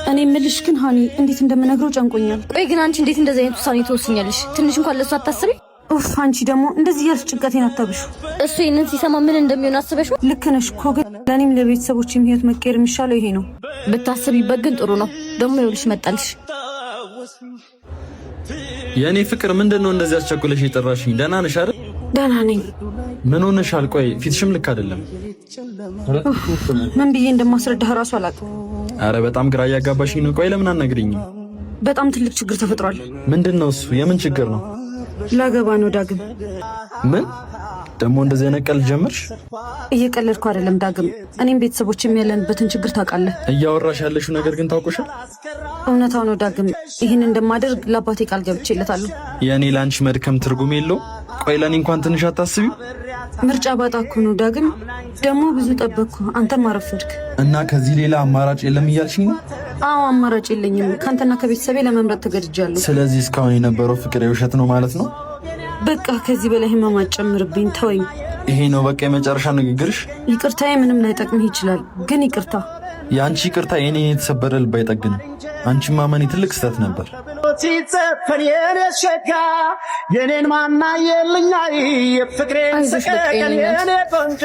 እኔ ምልሽ ግን ሃኒ እንዴት እንደምነግረው ጨንቆኛል። ቆይ ግን አንቺ እንዴት እንደዚህ አይነት ውሳኔ ትወስኛለሽ? ትንሽ እንኳን ለሱ አታስቢ? ኡፍ አንቺ ደግሞ እንደዚህ ያልሽ ጭንቀቴን አታብሹ። እሱ ይሄንን ሲሰማ ምን እንደሚሆን አስበሽ? ልክ ነሽ እኮ ግን ለኔም ለቤተሰቦችም ህይወት መቀየር የሚሻለው ይሄ ነው። ብታስቢበት ግን ጥሩ ነው። ደግሞ ይኸውልሽ መጣልሽ። የኔ ፍቅር ምንድነው እንደዚህ አስቸኩለሽ የጠራሽኝ? ደህና ነሽ አይደል? ደህና ነኝ። ምን ሆነሻል? ቆይ ፊትሽም ልክ አይደለም። ምን ብዬ እንደማስረዳህ እራሱ አላውቅም። አረ በጣም ግራ እያጋባሽኝ ነው። ቆይ ለምን አትነግሪኝም? በጣም ትልቅ ችግር ተፈጥሯል። ምንድነው እሱ? የምን ችግር ነው? ላገባ ነው ዳግም። ምን ደግሞ እንደዚህ ነቀል ጀመርሽ? እየቀለድኩ አይደለም ዳግም። እኔም ቤተሰቦችም ያለንበትን ችግር ታውቃለህ። እያወራሽ ያለሽው ነገር ግን ታውቆሻል። እውነታው ነው ዳግም። ይህን እንደማደርግ ለአባቴ ቃል ገብቼለታለሁ። የእኔ ላንቺ መድከም ትርጉም የለው። ቆይ ለኔ እንኳን ትንሽ አታስቢው? ምርጫ ባጣ እኮ ነው ዳግም። ደግሞ ብዙ ጠበቅኩ፣ አንተም አረፈድክ። እና ከዚህ ሌላ አማራጭ የለም እያልሽኝ ነው? አዎ አማራጭ የለኝም። ካንተና ከቤተሰቤ ለመምረጥ ተገድጃለሁ። ስለዚህ እስካሁን የነበረው ፍቅር የውሸት ነው ማለት ነው? በቃ ከዚህ በላይ ህመም አትጨምርብኝ፣ ተወኝ። ይሄ ነው በቃ የመጨረሻ ንግግርሽ? ይቅርታዬ ምንም ላይጠቅምህ ይችላል፣ ግን ይቅርታ። የአንቺ ይቅርታ የኔ የተሰበረ ልብ አይጠግንም። አንቺ ማመኔ ትልቅ ስህተት ነበር። የኔን ማና የልኛ የፍቅሬን ሰቀቀን የኔ ቆንጆ